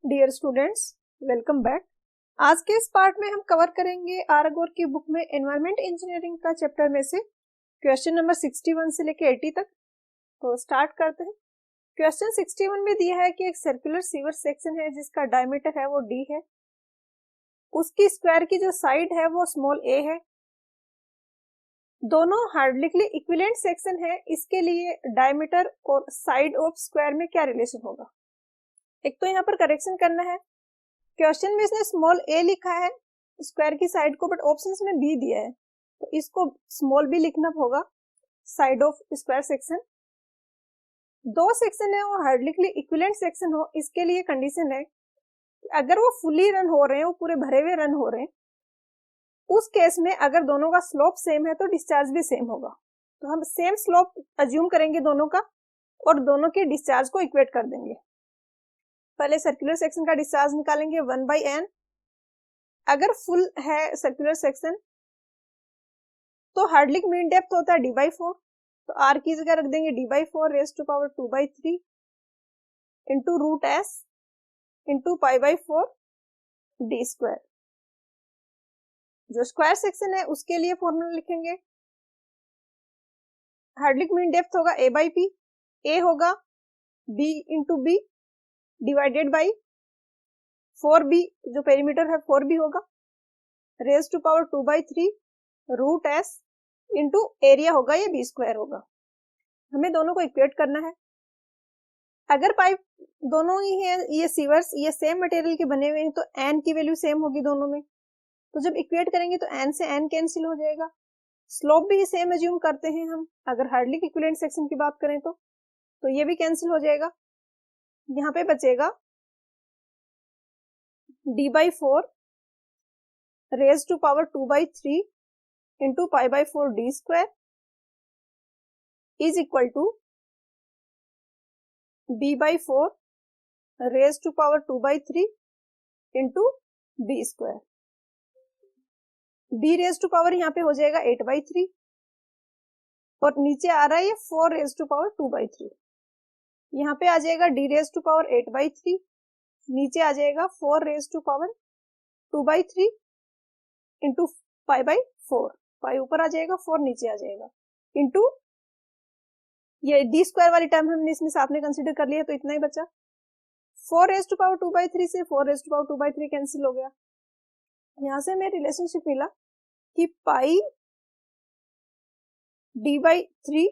Dear students, welcome back. आज के इस पार्ट में हम कवर करेंगे आर अगोर की बुक में एनवायरमेंट इंजीनियरिंग का चैप्टर में से क्वेश्चन नंबर 61 से लेके 80 तक। तो स्टार्ट करते हैं। क्वेश्चन 61 में दिया है कि एक सर्कुलर सीवर सेक्शन है जिसका डायमीटर है वो d है, उसकी स्क्वायर की जो साइड है वो स्मॉल a है, दोनों हार्डलिकली इक्विवेलेंट सेक्शन है। इसके लिए डायमीटर और साइड ऑफ स्क्वायर में क्या रिलेशन होगा। एक तो यहाँ पर करेक्शन करना है, क्वेश्चन में इसने स्मॉल a लिखा है स्क्वायर की साइड को, बट ऑप्शंस में b दिया है तो इसको स्मॉल b लिखना होगा साइड ऑफ स्क्वायर सेक्शन। दो सेक्शन है वो हार्डलिकली इक्विवेलेंट सेक्शन हो, इसके लिए कंडीशन है अगर वो फुली रन हो रहे हैं, वो पूरे भरे हुए रन हो रहे हैं, उस केस में अगर दोनों का स्लोप सेम है तो डिस्चार्ज भी सेम होगा। तो हम सेम स्लोप अज्यूम करेंगे दोनों का और दोनों के डिस्चार्ज को इक्वेट कर देंगे। पहले सर्कुलर सेक्शन का डिस्चार्ज निकालेंगे 1/n। अगर फुल है सर्कुलर सेक्शन तो हार्डलिक मीन डेप्थ होता है d/4, तो r की जगह रख देंगे d/4 raise to power 2/3 into root s into π/4 d square. जो स्क्वायर सेक्शन है उसके लिए फॉर्मूला लिखेंगे, हार्डलिक मीन डेप्थ होगा a/p, a होगा b into b divided by 4b, जो पेरीमीटर है 4b होगा, raise to power 2/3 root s into area होगा, ये b स्क्वायर होगा। हमें दोनों को इक्वेट करना है। अगर पाइप दोनों ही है ये सीवर्स, ये सेम मटेरियल के बने हुए हैं तो n की वैल्यू सेम होगी दोनों में, तो जब इक्वेट करेंगे तो n से n कैंसिल हो जाएगा। स्लोप भी सेम अज्यूम करते हैं हम, अगर हार्डलिक इक्विवेलेंट सेक्शन की बात करें तो ये भी कैंसिल हो जाएगा। यहाँ पे बचेगा d/4 raise to power 2/3 into π/4 d square is equal to b/4 raise to power 2/3 into b square. b raise to power यहाँ पे हो जाएगा 8/3 और नीचे आ रहा है ये 4 रेज़ टू पावर 2/3। यहाँ पे आ जाएगा d रेज़ टू पावर 8/3, नीचे आ जाएगा 4 रेज़ टू पावर 2/3 इंटू π/4, पाई ऊपर आ जाएगा 4 नीचे आ जाएगा, इंटू ये d स्क्वायर वाली टर्म हमने इसमें साथ में कंसीडर कर लिया तो इतना ही बचा। 4 रेज़ टू पावर 2/3 से 4 रेज़ टू पावर 2/3 कैंसिल हो गया। यहाँ से हमें रिलेशनशिप मिला कि pi d/3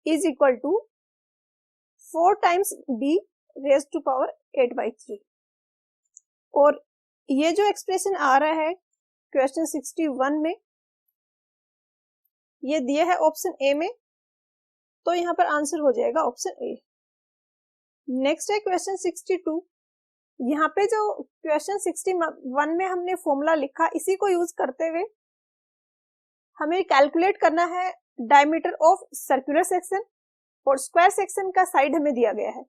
is equal to 4 times b raise to power 8/3। और ये जो एक्सप्रेशन आ रहा है क्वेश्चन 61 में, ये दिया है ऑप्शन ए में, तो यहाँ पर आंसर हो जाएगा ऑप्शन ए। नेक्स्ट है क्वेश्चन 62। यहाँ पे जो क्वेश्चन 61 में हमने फॉर्मूला लिखा, इसी को यूज करते हुए हमें कैलकुलेट करना है डायमीटर ऑफ सर्कुलर सेक्शन और स्क्वायर सेक्शन का साइड हमें दिया गया है।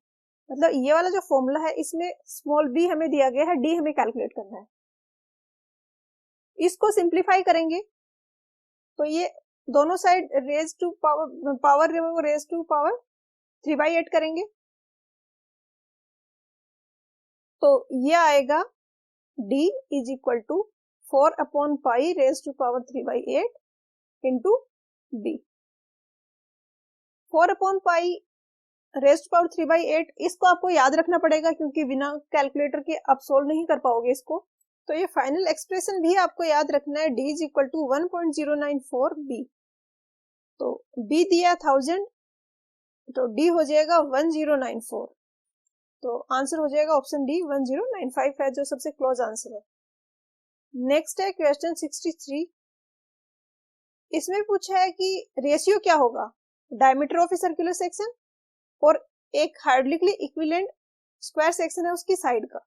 मतलब ये वाला जो फॉर्मूला है इसमें स्मॉल b हमें दिया गया है, d हमें कैलकुलेट करना है। इसको सिंप्लीफाई करेंगे तो ये दोनों side raise to power raise to power 3/8 करेंगे तो ये आएगा d इज इक्वल टू 4/पाई raise to power 3/8 into b। 4/पाई रेज़ टू पावर 3/8, इसको आपको याद रखना पड़ेगा क्योंकि बिना कैलकुलेटर के आप सोल्व नहीं कर पाओगे इसको। तो ये फाइनल एक्सप्रेशन भी आपको याद रखना है, d is equal to 1.094 b। तो b दिया 1000 तो d हो जाएगा 1094, तो आंसर हो जाएगा ऑप्शन डी 1095 है जो सबसे क्लोज आंसर है। नेक्स्ट है क्वेश्चन 63। इसमें पूछा है कि रेशियो क्या होगा diameter of a circular section और एक हार्डलिकली इक्विवेलेंट स्क्वायर सेक्शन है उसकी साइड का,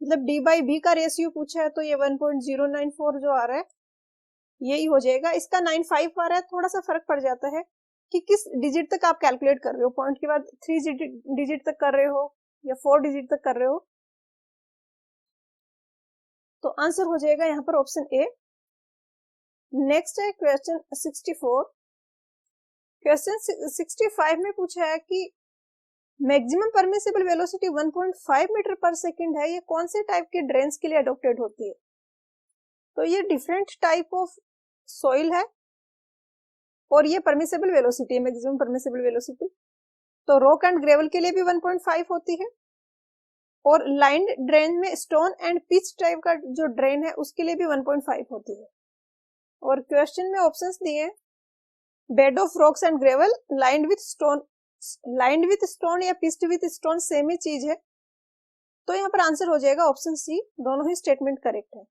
मतलब d/b का रेशियो पूछा है तो ये 1.094 जो आ रहा है यही हो जाएगा। इसका 95 आ रहा है, थोड़ा सा फर्क पड़ जाता है कि किस डिजिट तक आप कैलकुलेट कर रहे हो, पॉइंट के बाद 3 डिजिट तक कर रहे हो या 4 डिजिट तक कर रहे हो। तो आंसर हो जाएगा यहाँ पर ऑप्शन ए। नेक्स्ट है क्वेश्चन 64। क्वेश्चन 65 में पूछा है कि मैक्सिमम परमिसिबल वेलोसिटी 1.5 मीटर पर सेकेंड है, ये कौन से टाइप के ड्रेन्स के लिए अडोप्टेड होती है? तो ये डिफरेंट टाइप ऑफ सॉइल है और ये परमिसिबल वेलोसिटी है, मैक्सिमम परमिसिबल वेलोसिटी। तो रॉक एंड ग्रेवल के लिए भी 1.5 होती है और लाइंड ड्रेन में स्टोन एंड पिच टाइप का जो ड्रेन है उसके लिए भी 1.5 होती है। और क्वेश्चन में ऑप्शंस दिए हैं, bed of rocks and gravel, lined with stone या पिच्ड विथ स्टोन सेम ही चीज है। तो यहाँ पर आंसर हो जाएगा ऑप्शन सी, दोनों ही स्टेटमेंट करेक्ट है।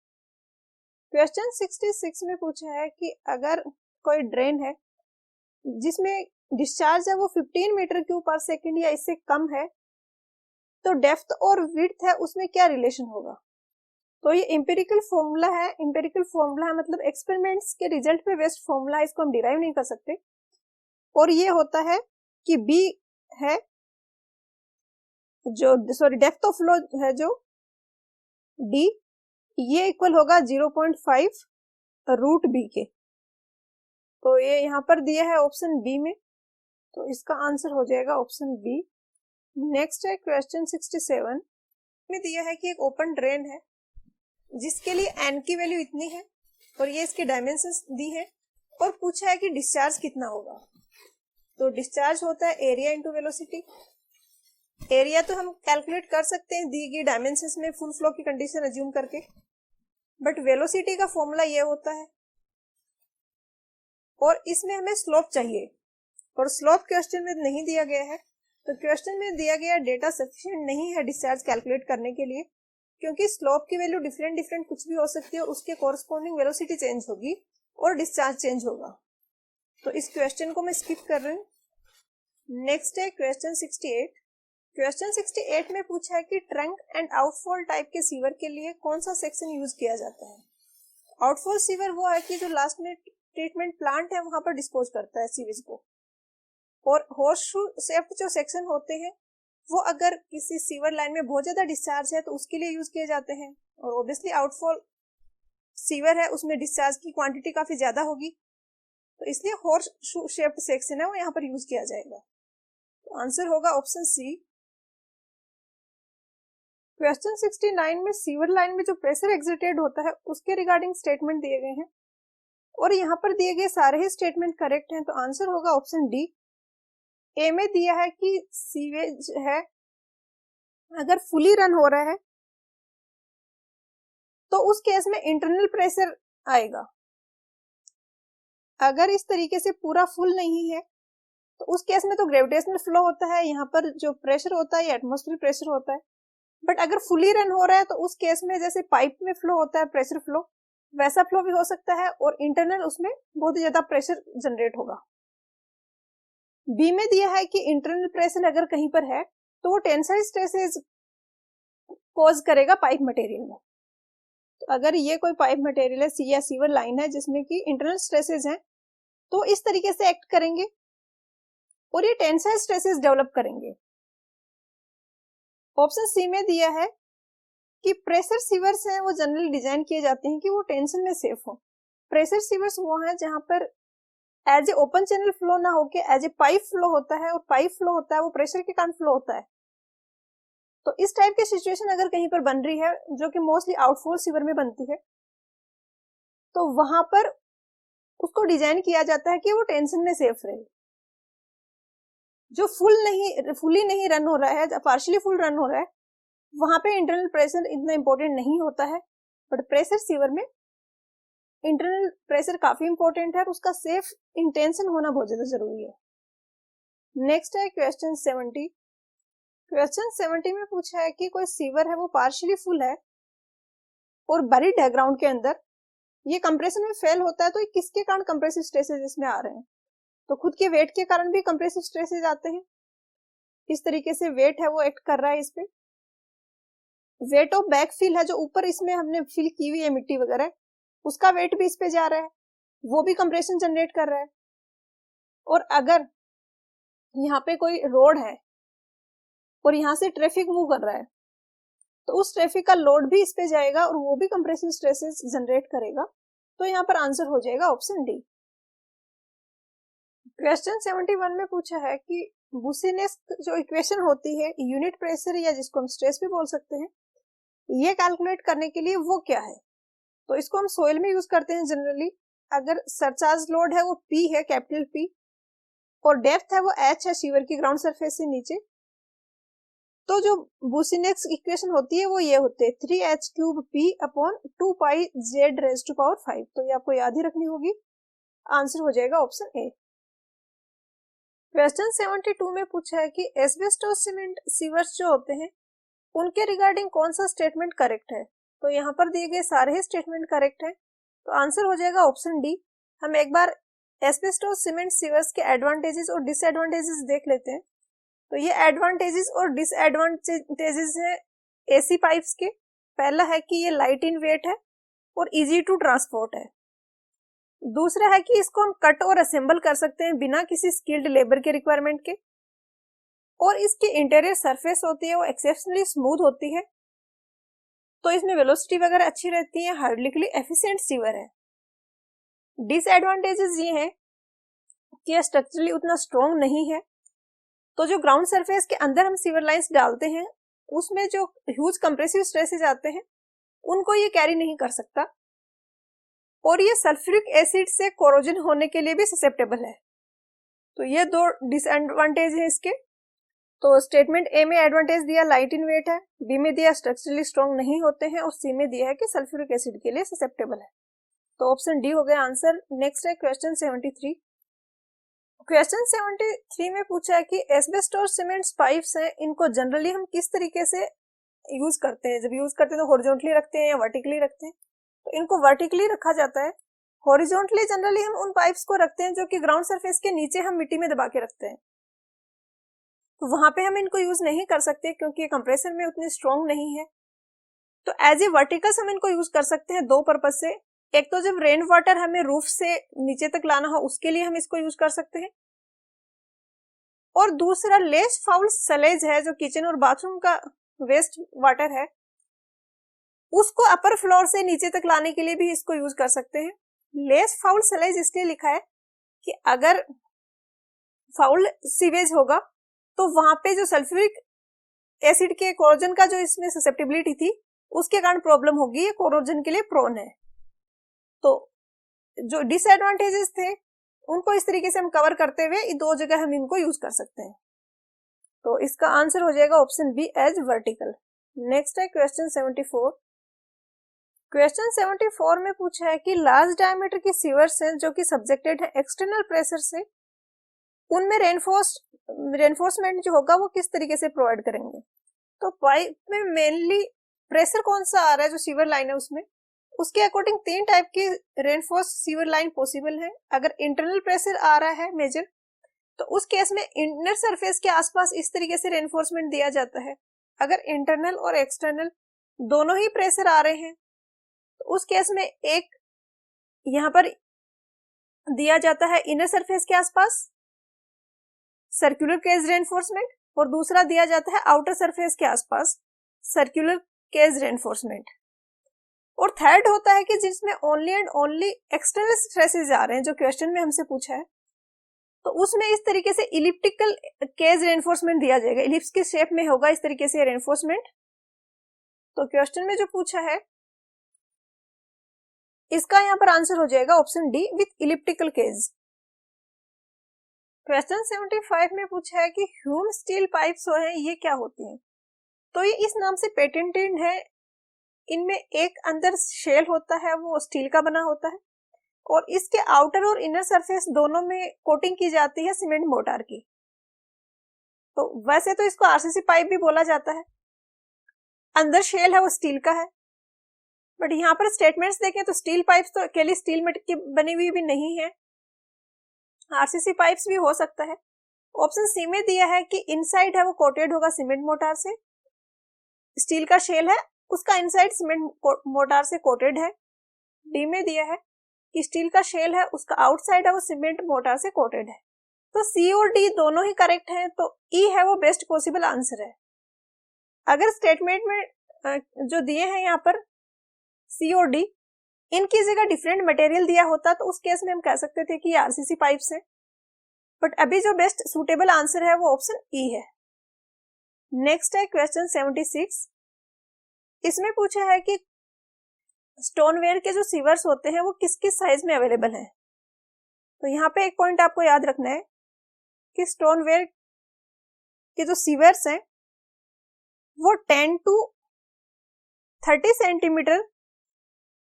क्वेश्चन 66 में पूछा है कि अगर कोई ड्रेन है जिसमें डिस्चार्ज है वो 15 मीटर क्यूब पर सेकेंड या इससे कम है, तो डेप्थ और विड्थ है उसमें क्या रिलेशन होगा? तो ये एम्पिरिकल फॉर्मूला है, मतलब एक्सपेरिमेंट्स के रिजल्ट पे बेस्ड फॉर्मूला है, इसको हम डिराइव नहीं कर सकते। और ये होता है कि बी है जो डेप्थ ऑफ फ्लो है जो डी, ये इक्वल होगा 0.5 रूट बी के। तो ये यहाँ पर दिया है ऑप्शन बी में, तो इसका आंसर हो जाएगा ऑप्शन बी। नेक्स्ट है क्वेश्चन 67 में दिया है कि एक ओपन ड्रेन है जिसके लिए एन की वैल्यू इतनी है और ये इसके डायमेंशंस दी है और पूछा है कि डिस्चार्ज कितना होगा। तो डिस्चार्ज होता है एरिया इंटू वेलोसिटी। एरिया तो हम कैलकुलेट कर सकते हैं दी गई डायमेंशंस में फुल फ्लो की कंडीशन अज्यूम करके, बट वेलोसिटी का फॉर्मूला ये होता है और इसमें हमें स्लोप चाहिए और स्लोप क्वेश्चन में नहीं दिया गया है। तो क्वेश्चन में दिया गया डेटा सफिशिएंट नहीं है डिस्चार्ज कैलकुलेट करने के लिए, क्योंकि स्लोप की वैल्यू डिफरेंट कुछ भी हो सकती है और उसके कॉरस्पॉन्डिंग वेलोसिटी चेंज होगी और डिस्चार्ज चेंज होगा। तो इस क्वेश्चन को मैं स्किप कर रही हूँ। नेक्स्ट है क्वेश्चन 68। क्वेश्चन 68 में पूछा है कि ट्रंक एंड आउटफॉल टाइप के सीवर के लिए कौन सा सेक्शन यूज किया जाता है? आउटफॉल सीवर वो है कि जो लास्ट में ट्रीटमेंट प्लांट है वहां पर डिस्पोज करता है सीवेज को, और हॉर्सशू शेफ्ट जो सेक्शन होते हैं वो अगर किसी सीवर लाइन में बहुत ज्यादा डिस्चार्ज है तो उसके लिए यूज किए जाते हैं, और ऑब्वियसली आउटफॉल सीवर है उसमें डिस्चार्ज की क्वांटिटी काफी ज्यादा होगी, तो इसलिए हॉर्सशू शेफ्ट सेक्शन है वो यहाँ पर यूज किया जाएगा। तो आंसर होगा ऑप्शन सी। क्वेश्चन 69 में सीवर लाइन में जो प्रेशर एक्सर्टेड होता है उसके रिगार्डिंग स्टेटमेंट दिए गए हैं और यहाँ पर दिए गए सारे ही स्टेटमेंट करेक्ट हैं, तो आंसर होगा ऑप्शन डी। ए में दिया है कि सीवेज है अगर फुली रन हो रहा है तो उस केस में इंटरनल प्रेशर आएगा। अगर इस तरीके से पूरा फुल नहीं है तो उस केस में तो ग्रेविटेशनल फ्लो होता है, यहाँ पर जो प्रेशर होता है एटमॉस्फेरिक प्रेशर होता है। बट अगर फुली रन हो रहा है तो उस केस में जैसे पाइप में फ्लो होता है प्रेशर फ्लो, वैसा फ्लो भी हो सकता है और इंटरनल उसमें बहुत ही ज्यादा प्रेशर जनरेट होगा। बी में दिया है कि इंटरनल प्रेशर अगर कहीं पर है तो वो टेंसाइल स्ट्रेसेस कॉज करेगा पाइप मटेरियल में। तो अगर ये कोई पाइप मटेरियल है सी या सीवर लाइन है जिसमें कि इंटरनल स्ट्रेसेस हैं तो इस तरीके से एक्ट करेंगे और ये टेंसाइल स्ट्रेसेस डेवलप करेंगे। ऑप्शन सी में दिया है कि प्रेशर सीवर्स हैं वो जनरली डिजाइन किए जाते हैं कि वो टेंशन में सेफ हो। प्रेशर सीवर्स वो हैं जहां पर as a open channel flow ना होके एज ए पाइप फ्लो होता है, और पाइप फ्लो होता है वो प्रेशर के कारण फ्लो होता है। तो इस टाइप की सिचुएशन अगर कहीं पर बन रही है जो कि मोस्टली आउटफॉल सीवर में बनती है, तो वहां पर उसको डिजाइन किया जाता है कि वो टेंशन में सेफ रहे। जो फुली नहीं रन हो रहा है, पार्शियली फुल रन हो रहा है, वहां पे इंटरनल प्रेशर इतना इंपॉर्टेंट नहीं होता है, बट प्रेशर सीवर में इंटरनल प्रेशर काफी इंपॉर्टेंट है और उसका सेफ इंटेंशन होना बहुत ज्यादा जरूरी है। नेक्स्ट है क्वेश्चन 70। क्वेश्चन 70 में पूछा है कि कोई सीवर है वो पार्शियली फुल है और बरीड है ग्राउंड के अंदर, ये कंप्रेशन में फेल होता है, तो ये किसके कारण कंप्रेसिव स्ट्रेसेस इसमें आ रहे हैं? तो खुद के वेट के कारण भी कंप्रेसिव स्ट्रेसेस आते हैं। इस तरीके से वेट है वो एक्ट कर रहा है इस पे। वेट ऑफ बैक फिल है जो ऊपर इसमें हमने फिल की हुई है मिट्टी वगैरह, उसका वेट भी इस पे जा रहा है, वो भी कंप्रेशन जनरेट कर रहा है। और अगर यहाँ पे कोई रोड है और यहाँ से ट्रैफिक मूव कर रहा है तो उस ट्रैफिक का लोड भी इस पे जाएगा और वो भी कंप्रेसिव स्ट्रेसेस जनरेट करेगा। तो यहाँ पर आंसर हो जाएगा ऑप्शन डी। क्वेश्चन 71 में पूछा है कि बुसिनेस्क जो इक्वेशन होती है यूनिट प्रेशर या जिसको हम स्ट्रेस भी बोल सकते हैं, ये कैलकुलेट करने के लिए वो क्या है, तो इसको हम सोइल में यूज करते हैं जनरली। अगर सरचार्ज लोड है वो P है, कैपिटल P, और डेप्थ है वो H है सीवर की ग्राउंड सरफेस से नीचे, तो जो बुसिनेस्क इक्वेशन होती है वो ये होते हैं 3h³ P / 2πz⁵, तो ये आपको याद ही रखनी होगी। आंसर हो जाएगा ऑप्शन ए। क्वेश्चन 72 में पूछा है कि एस्बेस्टोस सीमेंट सीवर्स जो होते हैं उनके रिगार्डिंग कौन सा स्टेटमेंट करेक्ट है, तो यहाँ पर दिए गए सारे ही स्टेटमेंट करेक्ट है, तो आंसर हो जाएगा ऑप्शन डी। हम एक बार एस्बेस्टोस सीमेंट सीवर्स के एडवांटेजेस और डिसएडवांटेजेस देख लेते हैं। तो ये एडवांटेजेस और डिसएडवांटेजेस है एसी पाइप्स के। पहला है कि ये लाइट इन वेट है और इजी टू ट्रांसपोर्ट है। दूसरा है कि इसको हम कट और असेंबल कर सकते हैं बिना किसी स्किल्ड लेबर के रिक्वायरमेंट के, और इसकी इंटीरियर सरफेस होती है वो एक्सेप्शनली स्मूथ होती है, तो इसमें वेलोसिटी वगैरह अच्छी रहती है, हाइड्रोलिकली एफिशिएंट सीवर है। डिसएडवांटेजेस ये हैं कि यह स्ट्रक्चरली उतना स्ट्रॉन्ग नहीं है, तो जो ग्राउंड सरफेस के अंदर हम सीवर लाइंस डालते हैं उसमें जो ह्यूज कंप्रेसिव स्ट्रेसेस आते हैं उनको ये कैरी नहीं कर सकता, और ये सल्फ्यूरिक एसिड से कोरोजन होने के लिए भी ससेप्टेबल है। तो ये दो डिसएडवांटेज है इसके। तो स्टेटमेंट ए में एडवांटेज दिया लाइट इन वेट है, बी में दिया स्ट्रक्चरली स्ट्रॉन्ग नहीं होते हैं, और सी में दिया है कि सल्फ्यूरिक एसिड के लिए ससेप्टेबल है। तो ऑप्शन डी हो गया आंसर। नेक्स्ट है क्वेश्चन 73। क्वेश्चन 73 में पूछा है कि एस्बेस्टोस सीमेंट पाइप्स हैं, इनको जनरली हम किस तरीके से यूज करते हैं। जब यूज करते हैं तो हॉरिजॉन्टली रखते हैं या वर्टिकली रखते हैं, तो इनको वर्टिकली रखा जाता है। हॉरिजॉन्टली जनरली हम उन पाइप्स को रखते हैं जो कि ग्राउंड सरफेस के नीचे हम मिट्टी में दबा के रखते हैं, तो वहां पे हम इनको यूज नहीं कर सकते क्योंकि कंप्रेसर में उतनी स्ट्रॉन्ग नहीं है। तो एज ए वर्टिकल्स हम इनको यूज कर सकते हैं दो पर्पज से। एक तो जब रेन वाटर हमें रूफ से नीचे तक लाना हो उसके लिए हम इसको यूज कर सकते हैं, और दूसरा लेस फाउल सलेज है जो किचन और बाथरूम का वेस्ट वाटर है उसको अपर फ्लोर से नीचे तक लाने के लिए भी इसको यूज कर सकते हैं। लेस फाउल सलेज इसलिए लिखा है कि अगर फाउल सीवेज होगा तो वहां पे जो सल्फ्यूरिक एसिड के कोरोजन का जो इसमें ससेप्टिबिलिटी थी उसके कारण प्रॉब्लम होगी, ये कोरोजन के लिए प्रोन है। तो जो डिसएडवांटेजेस थे उनको इस तरीके से हम कवर करते हुए दो जगह हम इनको यूज कर सकते हैं, तो इसका आंसर हो जाएगा option B as vertical. Next है क्वेश्चन 74। क्वेश्चन 74 में पूछा है कि लार्ज डायमीटर की सीवर्स हैं जो कि सब्जेक्टेड है एक्सटर्नल प्रेशर से, उनमें रेनफोर्समेंट जो होगा वो किस तरीके से प्रोवाइड करेंगे। तो पाइप में मेनली प्रेशर कौन सा आ रहा है जो सीवर लाइन है उसमें, उसके अकॉर्डिंग तीन टाइप की रेनफोर्स सीवर लाइन पॉसिबल है। अगर इंटरनल प्रेशर आ रहा है मेजर, तो उस केस में इनर सरफेस के आसपास इस तरीके से रेनफोर्समेंट दिया जाता है। अगर इंटरनल और एक्सटर्नल दोनों ही प्रेशर आ रहे हैं तो उस केस में एक यहाँ पर दिया जाता है इनर सरफेस के आसपास सर्कुलर केज रेनफोर्समेंट, और दूसरा दिया जाता है आउटर सरफेस के आसपास सर्कुलर केज रेनफोर्समेंट, और थर्ड होता है कि जिसमें only and only external stresses आ रहे हैं जो क्वेश्चन में हमसे पूछा है, तो उसमें इस तरीके से इलिप्टिकल केज रेनफोर्समेंट दिया जाएगा, इलिप्स के शेप में होगा इस तरीके से रेनफोर्समेंट। तो क्वेश्चन में जो पूछा है इसका यहाँ पर आंसर हो जाएगा option D with elliptical cage. Question 75 में पूछा है कि ह्यूम स्टील पाइप्स जो है ये क्या होती हैं, तो ये इस नाम से पेटेंटेड है। इनमें एक अंदर शेल होता है वो स्टील का बना होता है, और इसके आउटर और इनर सरफेस दोनों में कोटिंग की जाती है सीमेंट मोर्टार की। तो वैसे तो इसको आरसीसी पाइप भी बोला जाता है, अंदर शेल है वो स्टील का है, बट यहाँ पर स्टेटमेंट्स देखें तो स्टील पाइप्स तो अकेली स्टील में की बनी हुई भी नहीं है, आरसीसी पाइप्स भी हो सकता है। ऑप्शन सी में दिया है कि इनसाइड है वो कोटेड होगा सीमेंट मोर्टार से, स्टील का शेल है उसका इनसाइड सीमेंट मोर्टार से कोटेड है। डी में दिया है कि स्टील का शेल है उसका आउटसाइड है वो सीमेंट मोर्टार से कोटेड है। तो सी और डी दोनों ही करेक्ट हैं, तो ई है वो बेस्ट पॉसिबल आंसर है। अगर स्टेटमेंट में जो दिए हैं यहाँ पर सी और डी इनकी जगह डिफरेंट मटेरियल दिया होता तो उस केस में हम कह सकते थे कि ये आरसीसी पाइप्स हैं, बट अभी जो बेस्ट सुटेबल आंसर है वो ऑप्शन ई है। नेक्स्ट है क्वेश्चन 76। इसमें पूछा है कि स्टोनवेयर के जो सीवर्स होते हैं वो किस किस साइज में अवेलेबल हैं। तो यहाँ पे एक पॉइंट आपको याद रखना है कि स्टोनवेयर के जो सीवर्स हैं वो 10 टू 30 सेंटीमीटर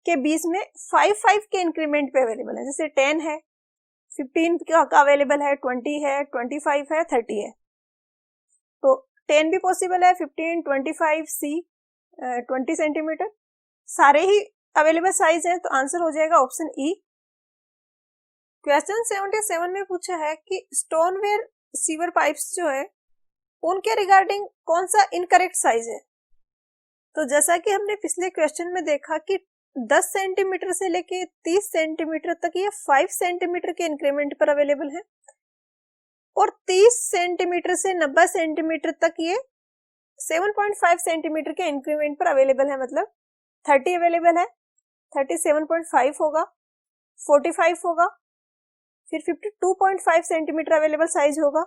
के बीच में 5 के इंक्रीमेंट पे अवेलेबल है। जैसे 10 है, 15 का अवेलेबल है, 20 है, 25 है, 30 है। तो 10 भी पॉसिबल है, 15, 25, सी 20 सेंटीमीटर, सारे ही अवेलेबल साइज है। तो आंसर हो जाएगा ऑप्शन ई। क्वेश्चन 77 में पूछा है कि स्टोनवेयर सीवर पाइप्स जो है उनके रिगार्डिंग कौन सा इनकरेक्ट साइज है। तो जैसा कि हमने पिछले क्वेश्चन में देखा कि 10 सेंटीमीटर से लेके 30 सेंटीमीटर तक ये 5 सेंटीमीटर के इंक्रीमेंट पर अवेलेबल है और 30 सेंटीमीटर से 90 सेंटीमीटर तक ये 7.5 सेंटीमीटर के इंक्रीमेंट पर अवेलेबल है। मतलब 30 अवेलेबल है, 37.5 होगा, 45 होगा, फिर 52.5 सेंटीमीटर अवेलेबल साइज होगा,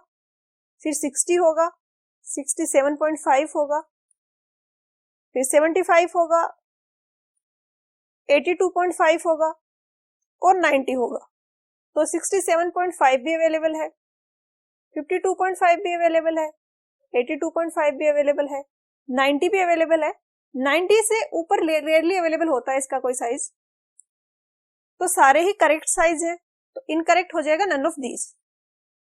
फिर 60 होगा, 67.5 होगा, फिर 75 होगा, 82.5 होगा और 90 होगा। तो 67.5 भी अवेलेबल है, 52.5 भी अवेलेबल है, 82.5 भी अवेलेबल है, 90 भी अवेलेबल है। 90 से ऊपर रेयरली अवेलेबल होता है इसका कोई साइज। तो सारे ही करेक्ट साइज है, तो इनकरेक्ट हो जाएगा नन ऑफ दीज।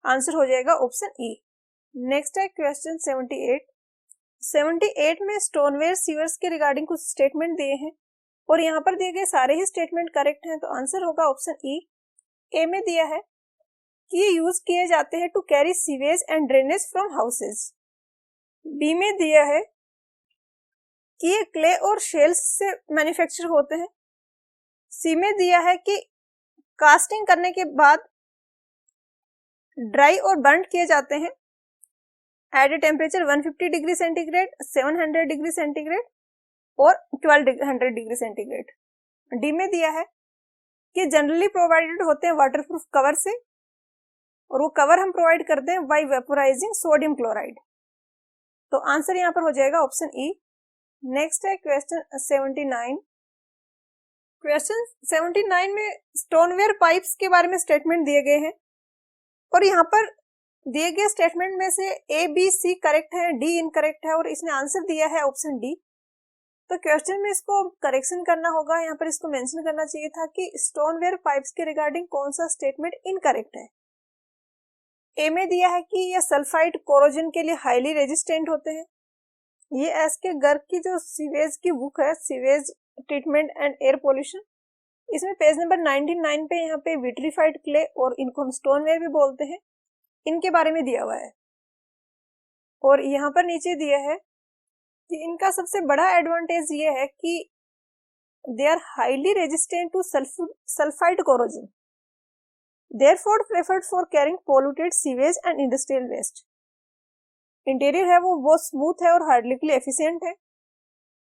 आंसर हो जाएगा ऑप्शन ई। नेक्स्ट है क्वेश्चन 78। 78 में स्टोनवेयर सीवर्स के रिगार्डिंग कुछ स्टेटमेंट दिए हैं और यहाँ पर दिए गए सारे ही स्टेटमेंट करेक्ट हैं। तो आंसर होगा ऑप्शन ई। ए में दिया है कि ये यूज किए जाते हैं to carry sewage and drainage from houses. B में दिया है कि ये क्ले और शेल्स से मैन्युफैक्चर होते हैं। सी में दिया है कि कास्टिंग करने के बाद ड्राई और बर्न किए जाते हैं at a temperature 150 degree centigrade, 700 degree centigrade और 1200 डिग्री सेंटीग्रेड। डी में दिया है कि जनरली प्रोवाइडेड होते हैं वाटरप्रूफ कवर से और वो कवर हम प्रोवाइड करते हैं बाय वेपोराइजिंग सोडियम क्लोराइड। तो आंसर यहाँ पर हो जाएगा ऑप्शन ई। नेक्स्ट है क्वेश्चन 79। क्वेश्चन 79 में स्टोनवेयर पाइप्स के बारे में स्टेटमेंट दिए गए हैं और यहाँ पर दिए गए स्टेटमेंट में से ए बी सी करेक्ट है, डी इनकरेक्ट है और इसने आंसर दिया है ऑप्शन डी। तो क्वेश्चन में इसको करेक्शन करना होगा। यहाँ पर इसको मेंशन करना चाहिए था कि स्टोनवेयर पाइप्स के रिगार्डिंग कौन सा स्टेटमेंट इनकरेक्ट है। ए में दिया है कि ये सल्फाइड कोरोजन के लिए हाईली रेजिस्टेंट होते हैं। ये एस के गर्ग की जो सीवेज की बुक है, sewage treatment and air pollution, इसमें पेज नंबर 99 पे यहाँ पे विट्रीफाइड क्ले और इनको हम स्टोनवेयर भी बोलते हैं, इनके बारे में दिया हुआ है। और यहाँ पर नीचे दिया है कि इनका सबसे बड़ा एडवांटेज ये है कि they are highly resistant to sulphide corrosion, therefore preferred for carrying polluted sewage and industrial waste. Interior है वो बहुत स्मूथ है और हाइड्रोलिकली एफिशिएंट है,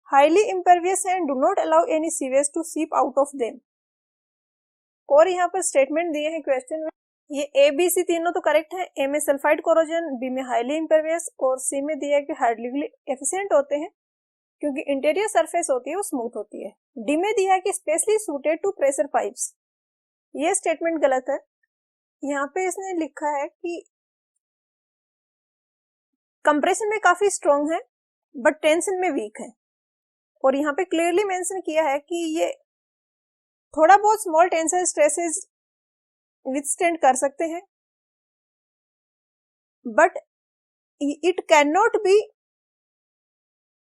हाईली इम्परवियस है and do not allow any sewage to seep out of them. और यहाँ पर स्टेटमेंट दिए हैं क्वेश्चन में, ये ए बी सी तीनों तो करेक्ट है। ए में सल्फाइड कोरोजन, बी में हाईली इम्परवियस और सी में दिया है कि हाइड्रोलिकली एफिशिएंट होते हैं क्योंकि इंटीरियर सरफेस होती है वो स्मूथ होती है। डी में दिया है कि specially suited to pressure pipes, ये स्टेटमेंट गलत है। यहाँ पे इसने लिखा है कि कंप्रेशन में काफी स्ट्रॉन्ग है बट टेंशन में वीक है और यहाँ पे क्लियरली मेंशन किया है कि ये थोड़ा बहुत स्मॉल टेंसाइल स्ट्रेसेस विथस्टैंड कर सकते हैं but it can not be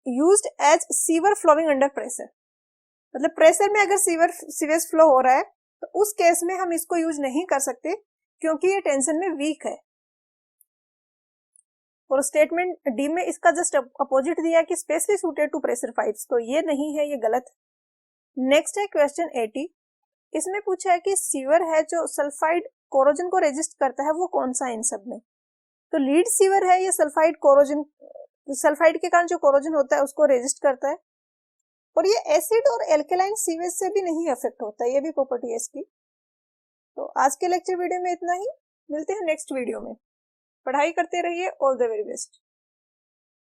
used as sewer flowing under pressure. मतलब प्रेशर में अगर सीवेज फ्लो हो रहा है तो उस केस में हम इसको यूज नहीं कर सकते क्योंकि ये टेंशन में वीक है। और स्टेटमेंट डी में इसका जस्ट अपोजिट दिया कि specially suited to pressure pipes, तो ये नहीं है, ये गलत है। नेक्स्ट है क्वेश्चन 80। इसमें पूछा है कि सीवर है जो सल्फाइड कोरोजन को रेजिस्ट करता है वो कौन सा इन सब में। तो लीड सीवर है, ये सल्फाइड कोरोजन, सल्फाइड के कारण जो कोरोजन होता है उसको रेजिस्ट करता है और ये एसिड और एल्केलाइन सीवेज से भी नहीं अफेक्ट होता है, ये भी प्रॉपर्टी है इसकी। तो आज के लेक्चर वीडियो में इतना ही। मिलते हैं नेक्स्ट वीडियो में। पढ़ाई करते रहिए। All the very best.